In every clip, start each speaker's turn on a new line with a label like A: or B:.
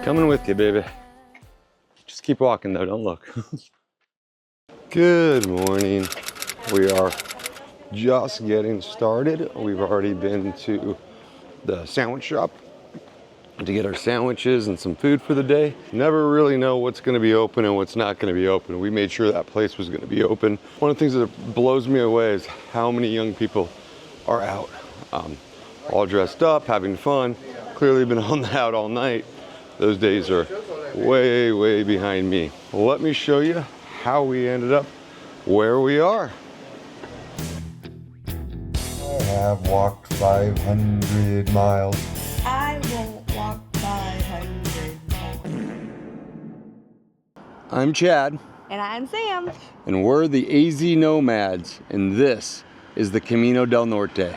A: Coming with you, baby. Just keep walking though, don't look. Good morning. We are just getting started. We've already been to the sandwich shop to get our sandwiches and some food for the day. Never really know what's gonna be open and what's not gonna be open. We made sure that place was gonna be open. One of the things that blows me away is how many young people are out, all dressed up, having fun. Clearly been on the out all night. Those days are way, way behind me. Let me show you how we ended up where we are.
B: I have walked 500 miles.
C: I won't walk 500 miles.
A: I'm Chad.
C: And I'm Sam.
A: And we're the AZ Nomads, and this is the Camino del Norte.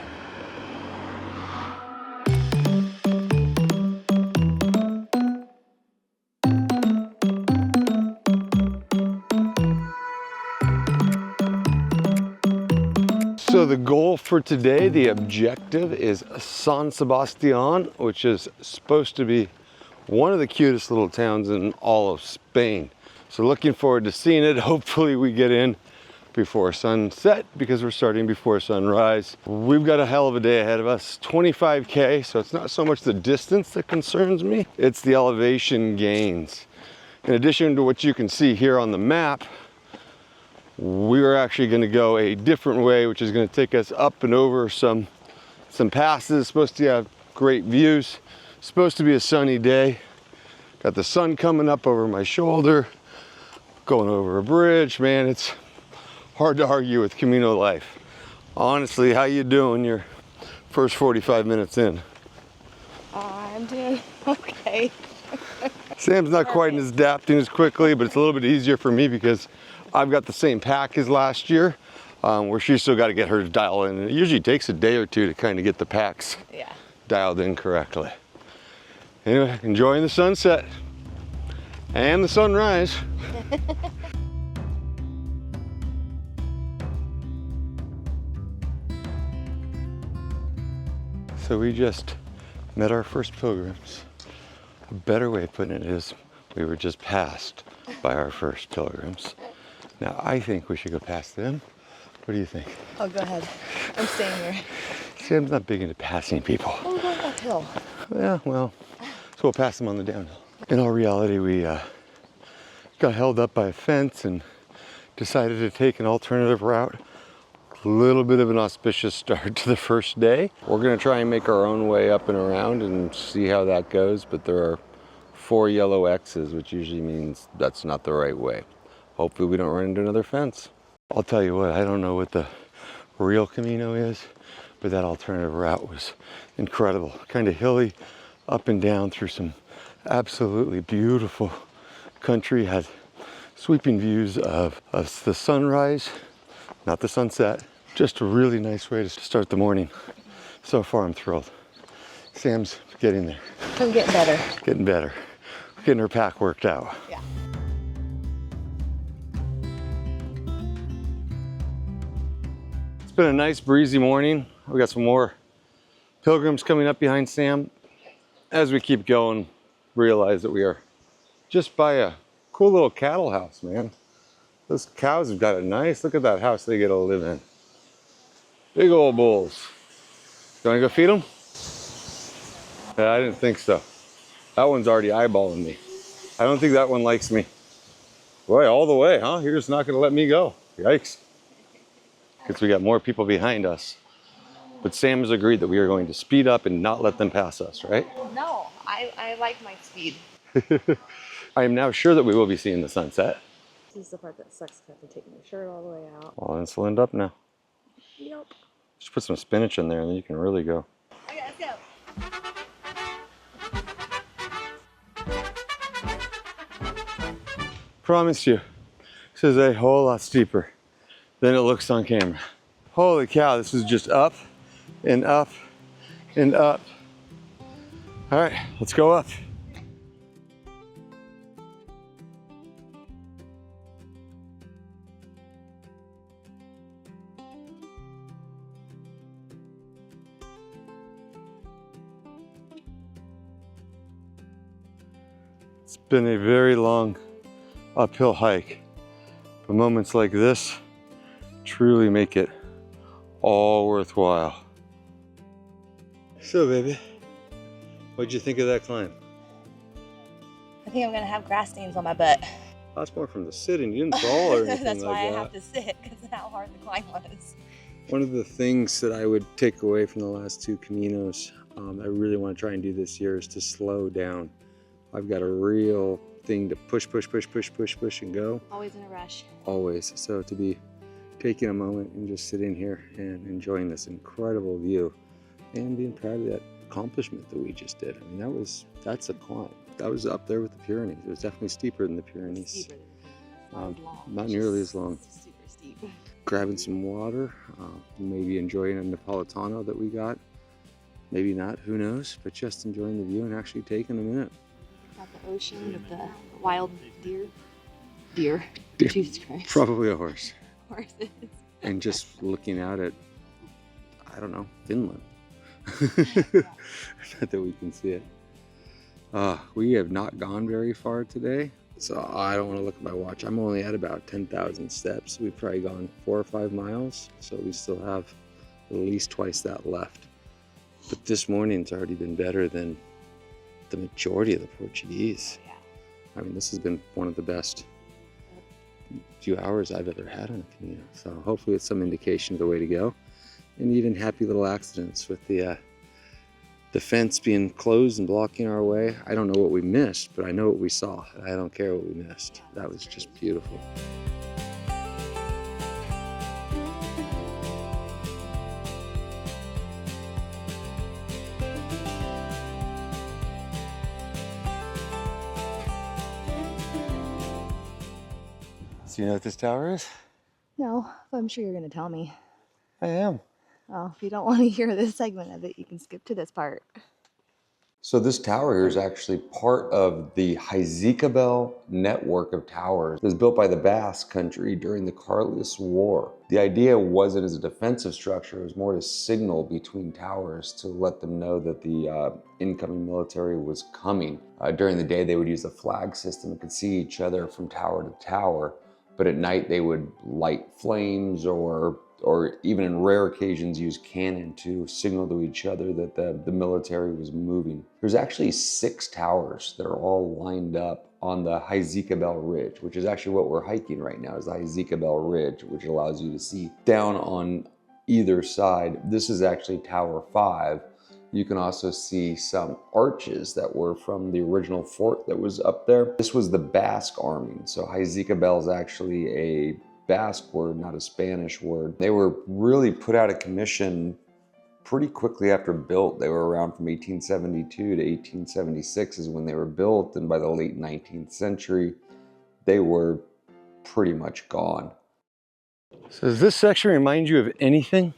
A: So the goal for today, the objective, is San Sebastián, which is supposed to be one of the cutest little towns in all of Spain. So looking forward to seeing it. Hopefully we get in before sunset because we're starting before sunrise. We've got a hell of a day ahead of us. 25K, so it's not so much the distance that concerns me, it's the elevation gains. In addition to what you can see here on the map, we're actually going to go a different way, which is going to take us up and over some passes. Supposed to have great views. Supposed to be a sunny day. Got the sun coming up over my shoulder. Going over a bridge. Man, it's hard to argue with Camino life. Honestly, how you doing your first 45 minutes in?
C: I'm doing okay.
A: Sam's not quite as adapting as quickly, but it's a little bit easier for me because I've got the same pack as last year, where she's still got to get hers dialed in. It usually takes a day or two to kind of get the packs dialed in correctly. Anyway, enjoying the sunset and the sunrise. So we just met our first pilgrims. A better way of putting it is we were just passed by our first pilgrims. Now, I think we should go past them. What do you think?
C: Oh, go ahead. I'm staying here.
A: Sam's not big into passing people.
C: Oh, we're going uphill.
A: Yeah, well, so we'll pass them on the downhill. In all reality, we got held up by a fence and decided to take an alternative route. A little bit of an auspicious start to the first day. We're gonna try and make our own way up and around and see how that goes, but there are 4 yellow X's, which usually means that's not the right way. Hopefully we don't run into another fence. I'll tell you what, I don't know what the real Camino is, but that alternative route was incredible. Kind of hilly, up and down through some absolutely beautiful country. Had sweeping views of the sunrise, not the sunset. Just a really nice way to start the morning. So far I'm thrilled. Sam's getting there.
C: I'm getting better.
A: Getting better. Getting her pack worked out.
C: Yeah.
A: It's been a nice breezy morning. We got some more pilgrims coming up behind Sam. As we keep going, realize that we are just by a cool little cattle house, man. Those cows have got it nice. Look at that house they get to live in. Big old bulls. You wanna go feed them? Yeah, I didn't think so. That one's already eyeballing me. I don't think that one likes me. Boy, all the way, huh? You're just not gonna let me go. Yikes. Because we got more people behind us. But Sam has agreed that we are going to speed up and not let them pass us, right?
C: No, I like my speed.
A: I am now sure that we will be seeing the sunset.
C: This is the part that sucks because I have to take my shirt all the way out.
A: Well, it's lined up now.
C: Yep.
A: Just put some spinach in there and then you can really go.
C: Okay, let's go.
A: Promise you, this is a whole lot steeper than it looks on camera. Holy cow, this is just up and up and up. All right, let's go up. It's been a very long uphill hike, but moments like this truly make it all worthwhile. So baby, what'd you think of that climb?
C: I think I'm gonna have grass stains on my butt.
A: That's more from the sitting. You didn't fall or anything.
C: That's
A: like
C: why
A: that.
C: I have to sit, because of how hard the climb was.
A: One of the things that I would take away from the last two Caminos, I really want to try and do this year, is to slow down. I've got a real thing to push and go.
C: Always in a rush.
A: Always. So to be taking a moment and just sitting here and enjoying this incredible view and being proud of that accomplishment that we just did. I mean, that's a climb. That was up there with the Pyrenees. It was definitely steeper than the Pyrenees.
C: Steeper than the long.
A: Not nearly as long.
C: Super steep.
A: Grabbing some water, maybe enjoying a Napolitano that we got. Maybe not, who knows, but just enjoying the view and actually taking a minute.
C: Got the ocean with the wild deer. Deer. Jesus Christ.
A: Probably a horse.
C: Horses.
A: And just looking out at, I don't know, Finland. Not that we can see it. We have not gone very far today, so I don't want to look at my watch. I'm only at about 10,000 steps. We've probably gone 4 or 5 miles, so we still have at least twice that left. But this morning's already been better than the majority of the Portuguese.
C: Yeah.
A: I mean, this has been one of the best few hours I've ever had on a Camino. So hopefully it's some indication of the way to go. And even happy little accidents with the fence being closed and blocking our way. I don't know what we missed, but I know what we saw. I don't care what we missed. That was just beautiful. So you know what this tower is?
C: No, but I'm sure you're gonna tell me.
A: I am.
C: Well, if you don't want to hear this segment of it, you can skip to this part.
B: So this tower here is actually part of the unforgettable network of towers. It was built by the Basque country during the Carlist War. The idea wasn't as a defensive structure, it was more to signal between towers to let them know that the incoming military was coming. During the day, they would use the flag system and could see each other from tower to tower. But at night, they would light flames or even in rare occasions use cannon to signal to each other that the military was moving. There's actually 6 towers that are all lined up on the unforgettable Ridge, which is actually what we're hiking right now, is the unforgettable Ridge, which allows you to see down on either side. This is actually Tower 5. You can also see some arches that were from the original fort that was up there. This was the Basque army. So unforgettable is actually a Basque word, not a Spanish word. They were really put out of commission pretty quickly after built. They were around from 1872 to 1876 is when they were built, and by the late 19th century, they were pretty much gone.
A: So does this section remind you of anything?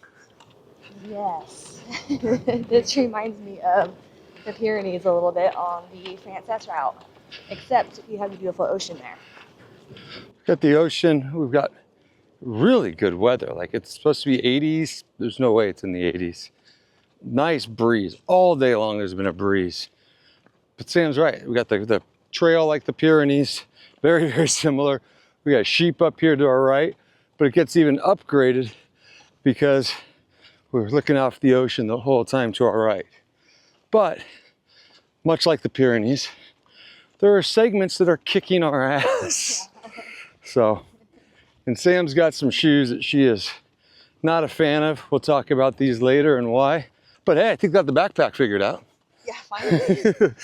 C: Yes. This reminds me of the Pyrenees a little bit on the Francés route, except you have the beautiful ocean there.
A: We've got the ocean, we've got really good weather. Like, it's supposed to be 80s. There's no way it's in the 80s. Nice breeze. All day long there's been a breeze. But Sam's right. We got the trail like the Pyrenees. Very, very similar. We got sheep up here to our right, but it gets even upgraded because we're looking out for the ocean the whole time to our right. But much like the Pyrenees, there are segments that are kicking our ass. So, and Sam's got some shoes that she is not a fan of. We'll talk about these later and why. But hey, I think I got the backpack figured out.
C: Yeah, finally.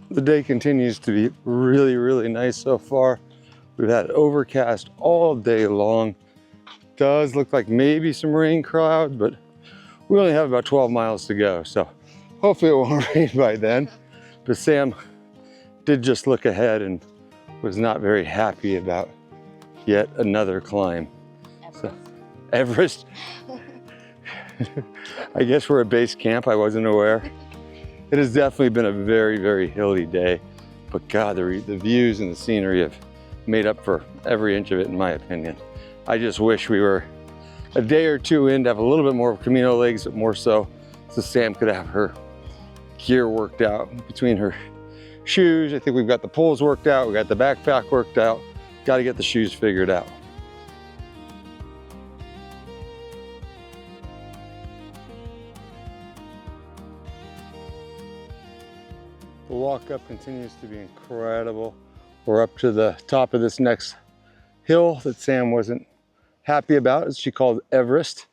A: The day continues to be really, really nice so far. We've had overcast all day long. Does look like maybe some rain clouds, but we only have about 12 miles to go. So hopefully it won't rain by then. But Sam did just look ahead and was not very happy about yet another climb.
C: Everest.
A: So, Everest. I guess we're at base camp. I wasn't aware. It has definitely been a very, very hilly day. But God, the views and the scenery have made up for every inch of it, in my opinion. I just wish we were a day or two in to have a little bit more Camino legs, but more so Sam could have her gear worked out between her shoes. I think we've got the poles worked out. We got the backpack worked out. Got to get the shoes figured out. The walk up continues to be incredible. We're up to the top of this next hill that Sam wasn't happy about, as she called Everest.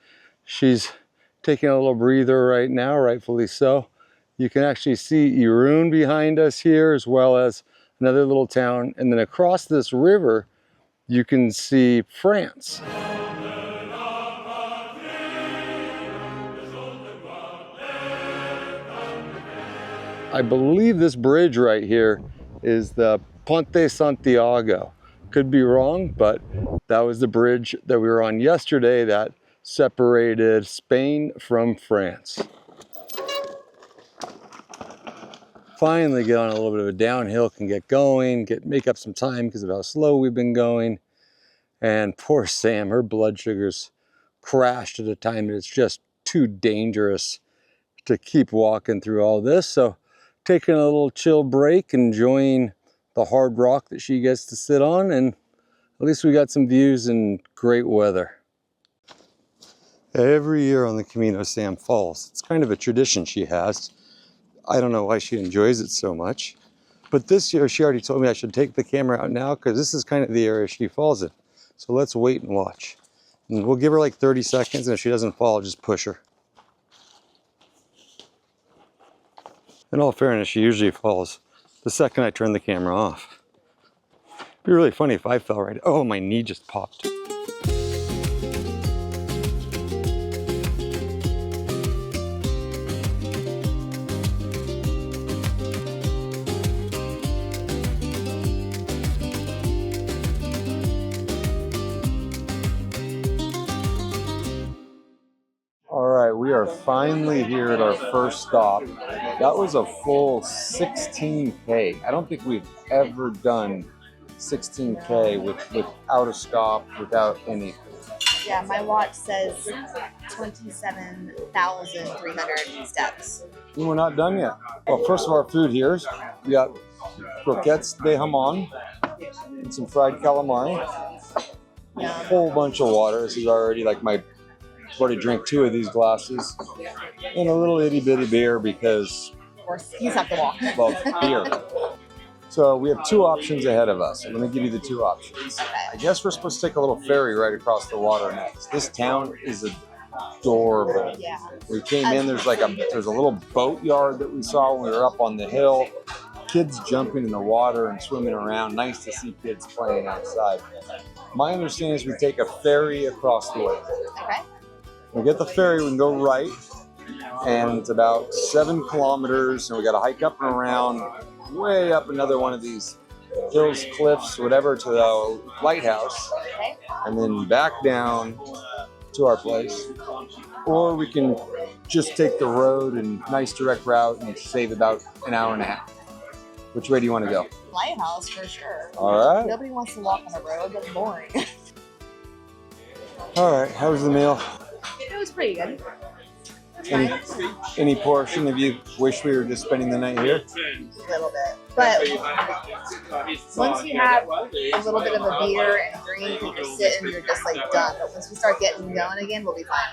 A: She's taking a little breather right now, rightfully so. You can actually see Irún behind us here, as well as another little town. And then across this river, you can see France. I believe this bridge right here is the Ponte Santiago. Could be wrong, but that was the bridge that we were on yesterday that separated Spain from France. Finally get on a little bit of a downhill, can get going, make up some time because of how slow we've been going. And poor Sam, her blood sugars crashed at a time that it's just too dangerous to keep walking through all this. So taking a little chill break, enjoying the hard rock that she gets to sit on, and at least we got some views and great weather. Every year on the Camino, Sam falls. It's kind of a tradition she has. I don't know why she enjoys it so much, but this year she already told me I should take the camera out now because this is kind of the area she falls in. So let's wait and watch. And we'll give her like 30 seconds, and if she doesn't fall, I'll just push her. In all fairness, she usually falls the second I turn the camera off. It'd be really funny if I fell right. Oh, my knee just popped. All right, we are finally here at our first stop. That was a full 16K. I don't think we've ever done 16K without a stop, without anything.
C: Yeah, my watch says 27,300 steps.
A: And we're not done yet. Well, first of our food here, we got croquettes de jamon and some fried calamari. A whole bunch of water. This is already like I've already drank 2 of these glasses. And a little itty bitty beer because,
C: Of course, you have to walk.
A: well, beer. So we have 2 options ahead of us. Let me give you the 2 options. I guess we're supposed to take a little ferry right across the water next. This town is adorable.
C: Yeah.
A: We came in, there's a little boat yard that we saw when we were up on the hill. Kids jumping in the water and swimming around. Nice to see kids playing outside. My understanding is we take a ferry across the lake.
C: Okay.
A: We get the ferry, we can go right, and it's about 7 kilometers, and we got to hike up and around, way up another one of these hills, cliffs, whatever, to the lighthouse,
C: Okay.
A: and then back down to our place. Or we can just take the road and nice direct route and save about an hour and a half. Which way do you want to go?
C: Lighthouse for sure.
A: All right.
C: Nobody wants to walk on the road. That's boring.
A: All right. How was the meal?
C: It was pretty good.
A: Any portion of you wish we were just spending the night here?
C: A little bit. But once you have a little bit of a beer and a drink and you're sitting, you're just like done. But once we start getting going again, we'll be fine.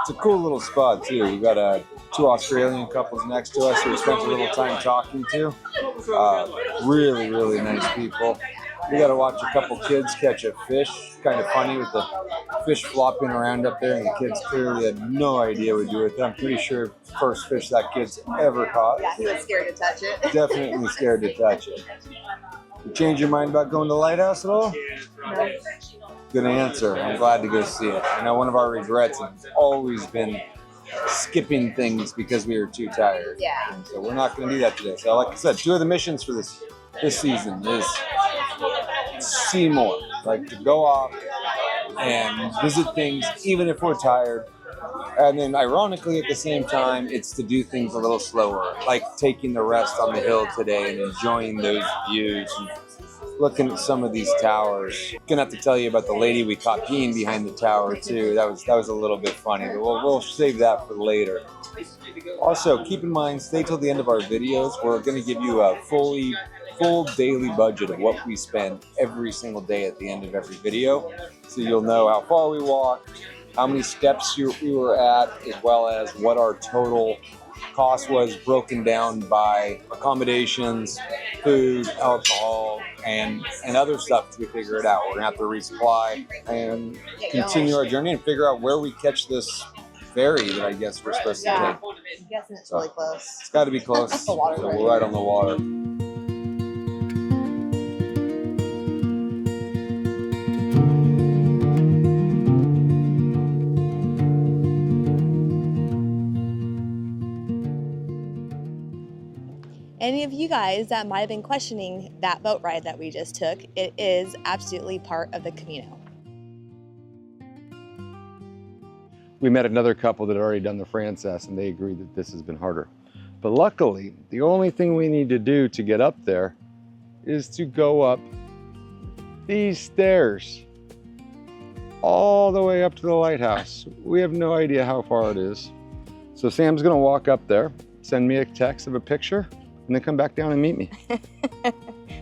A: It's a cool little spot too. We got 2 Australian couples next to us who we spent a little time talking to. Really, really nice people. We got to watch a couple kids catch a fish. Kind of funny with the fish flopping around up there, and the kids clearly had no idea what to do with it. I'm pretty sure first fish that kid's ever caught.
C: Yeah, he was scared to touch it.
A: Definitely scared to touch it. You change your mind about going to the lighthouse at all?
C: No.
A: Good answer. I'm glad to go see it. I know one of our regrets has always been skipping things because we were too tired.
C: Yeah.
A: So we're not going to do that today. So like I said, 2 of the missions for this season is see more, like to go off and visit things even if we're tired. And then ironically at the same time, it's to do things a little slower, like taking the rest on the hill today and enjoying those views and
B: looking at some of these towers. Gonna have to tell you about the lady we caught peeing behind the tower too. That was a little bit funny, but we'll save that for later. Also, keep in mind, stay till the end of our videos. We're gonna give you a full daily budget of what we spend every single day at the end of every video. So you'll know how far we walked, how many steps we were at, as well as what our total cost was broken down by accommodations, food, alcohol, and other stuff as we figure it out. We're gonna have to resupply and continue our journey and figure out where we catch this ferry that I guess we're supposed to take.
C: I'm guessing it's really close.
B: It's got to be close. So we're right on the water.
C: Any of you guys that might have been questioning that boat ride that we just took, it is absolutely part of the Camino.
A: We met another couple that had already done the Francés, and they agreed that this has been harder. But luckily, the only thing we need to do to get up there is to go up these stairs all the way up to the lighthouse. We have no idea how far it is. So Sam's gonna walk up there, send me a text of a picture, and then come back down and meet me.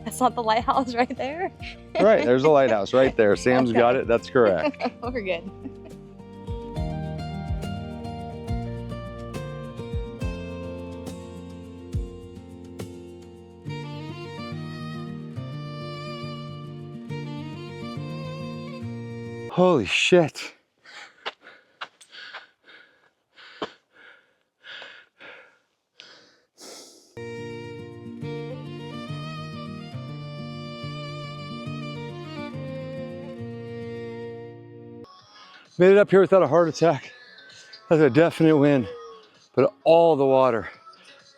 C: That's not the lighthouse right there?
A: Right, there's a lighthouse right there. Sam's got it, that's correct.
C: We're good.
A: Holy shit. Made it up here without a heart attack. That's a definite win. But all the water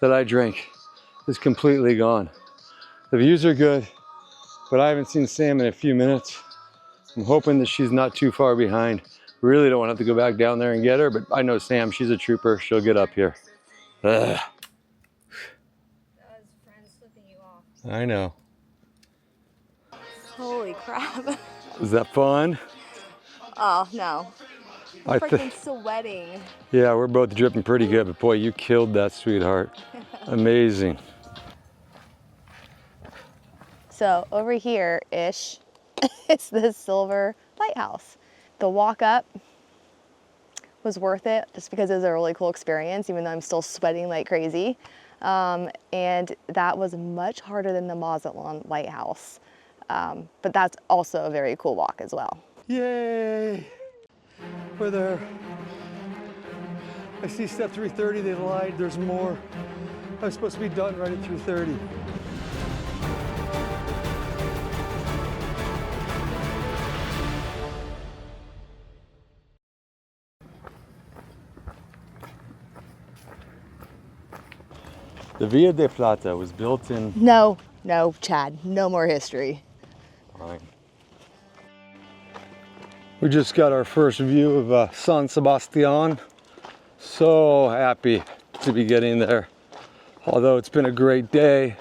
A: that I drank is completely gone. The views are good, but I haven't seen Sam in a few minutes. I'm hoping that she's not too far behind. Really don't want to have to go back down there and get her, but I know Sam, she's a trooper. She'll get up here. Ugh.
C: That was friends flipping you off.
A: I know.
C: Holy crap.
A: Is that fun?
C: Oh, no.
A: I
C: Freaking sweating.
A: Yeah, we're both dripping pretty good, but boy, you killed that, sweetheart. Amazing.
C: So over here-ish, it's the Silver Lighthouse. The walk up was worth it just because it was a really cool experience, even though I'm still sweating like crazy. And that was much harder than the Mazatlan Lighthouse. But that's also a very cool walk as well.
A: Yay! We're there. I see step 330, they lied, there's more. I was supposed to be done right at 330. The Via de Plata was built in...
C: No, Chad, no more history.
A: Fine. We just got our first view of San Sebastián. So happy to be getting there. Although it's been a great day,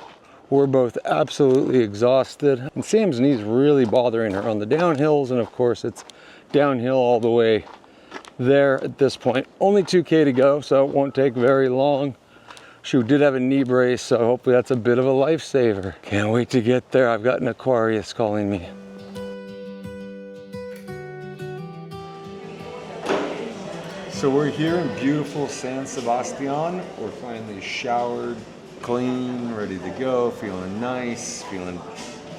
A: we're both absolutely exhausted. And Sam's knee's really bothering her on the downhills, and of course it's downhill all the way there at this point. Only 2K to go, so it won't take very long. She did have a knee brace, so hopefully that's a bit of a lifesaver. Can't wait to get there. I've got an Aquarius calling me. So we're here in beautiful San Sebastián. We're finally showered, clean, ready to go, feeling nice, feeling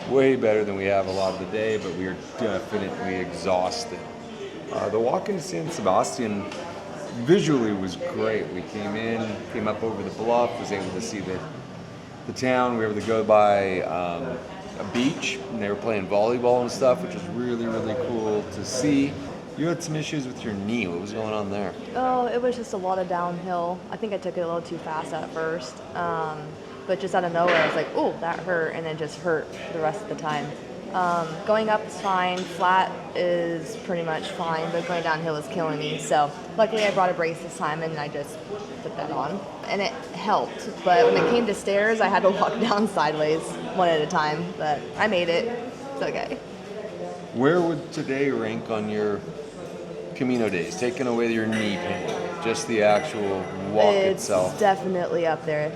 A: way better than we have a lot of the day, but we are definitely exhausted. The walk into San Sebastián visually was great. We came up over the bluff, was able to see the town. We were able to go by a beach, and they were playing volleyball and stuff, which was really, really cool to see. You had some issues with your knee. What was going on there?
C: Oh, it was just a lot of downhill. I think I took it a little too fast at first. But just out of nowhere, I was like, oh, that hurt, and then just hurt the rest of the time. Going up is fine, flat is pretty much fine, but going downhill is killing me. So luckily I brought a brace this time and I just put that on. And it helped, but when it came to stairs, I had to walk down sideways one at a time, but I made it. It's okay.
A: Where would today rank on your Camino days, taking away your knee pain, just the actual walk itself?
C: It's definitely up there,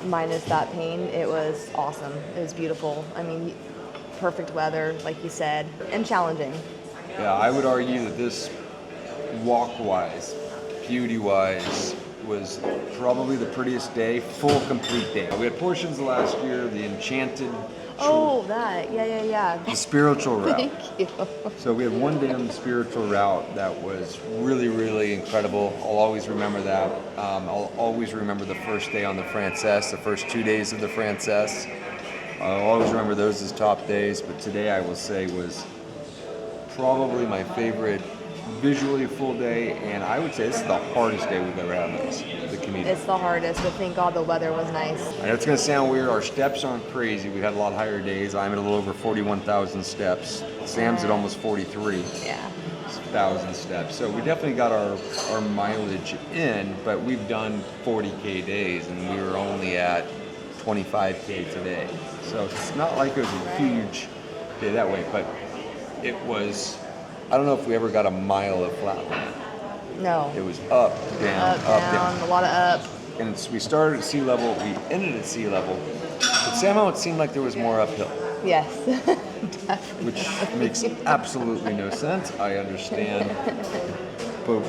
C: minus that pain. It was awesome. It was beautiful. I mean, perfect weather, like you said, and challenging.
A: Yeah, I would argue that this walk-wise, beauty-wise, was probably the prettiest day, full, complete day. We had portions of last year, the Enchanted,
C: Oh, that. Yeah.
A: the spiritual route.
C: Thank you.
A: So we had one day on the spiritual route that was really, really incredible. I'll always remember that. I'll always remember the first day on the Francés, the first 2 days of the Francés. I'll always remember those as top days, but today I will say was probably my favorite visually full day, and I would say this is the hardest day we've ever had on this, the Camino.
C: It's the hardest, but thank God the weather was nice.
A: I know it's going to sound weird. Our steps aren't crazy. We had a lot higher days. I'm at a little over 41,000 steps. Sam's at almost 43,000 steps. So we definitely got our mileage in, but we've done 40K days, and we were only at 25K today. So it's not like it was a huge day that way, but it was, I don't know if we ever got a mile of flat land.
C: No.
A: It was up, down,
C: Up, down, a lot of up.
A: And we started at sea level, we ended at sea level, but somehow it seemed like there was more uphill.
C: Yes.
A: Which makes absolutely no sense, I understand. But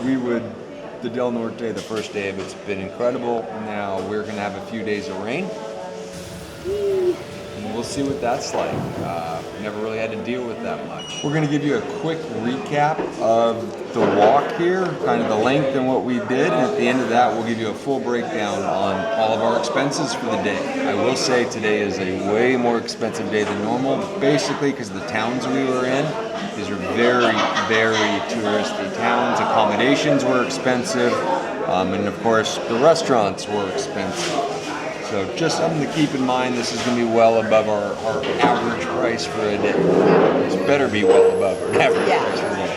A: the Del Norte, the first day of it's been incredible. Now we're gonna have a few days of rain. And we'll see what that's like. Never really had to deal with that much. We're gonna give you a quick recap of the walk here, kind of the length and what we did. And at the end of that, we'll give you a full breakdown on all of our expenses for the day. I will say today is a way more expensive day than normal, basically because the towns we were in, these are very, very touristy towns. Accommodations were expensive, and of course, the restaurants were expensive. So just something to keep in mind, this is going to be well above our average price for a day. This better be well above our average price for a day.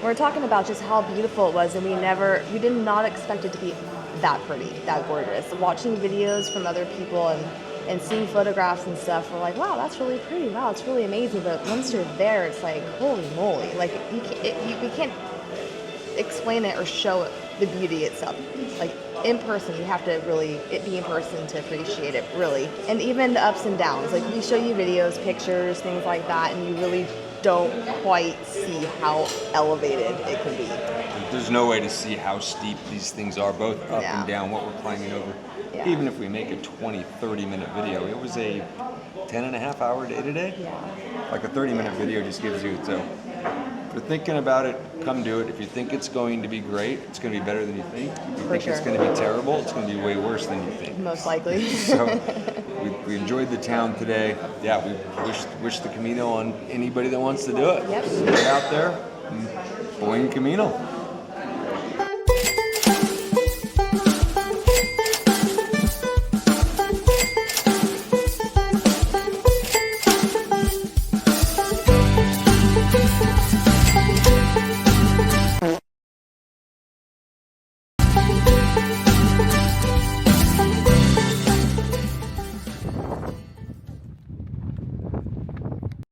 C: We're talking about just how beautiful it was, and we did not expect it to be that pretty, that gorgeous. Watching videos from other people and seeing photographs and stuff, we're like, wow, that's really pretty. Wow, it's really amazing. But once you're there, it's like, holy moly! Like we can't explain it or show it, the beauty itself. Like in person, you have to really be in person to appreciate it, really. And even the ups and downs. Like we show you videos, pictures, things like that, and you really don't quite see how elevated it can be.
A: There's no way to see how steep these things are, both up
C: Yeah.
A: and down, what we're climbing over.
C: Yeah.
A: Even if we make a 20, 30-minute video, it was a 10.5-hour day today.
C: Yeah.
A: Like a 30-minute video just gives you, so if you're thinking about it, come do it. If you think it's going to be great, it's going to be better than you think. If you think it's going to be terrible, it's going to be way worse than you think.
C: Most likely.
A: So we enjoyed the town today. Yeah, we wish the Camino on anybody that wants to do it.
C: Yep.
A: Get out there, buen Camino.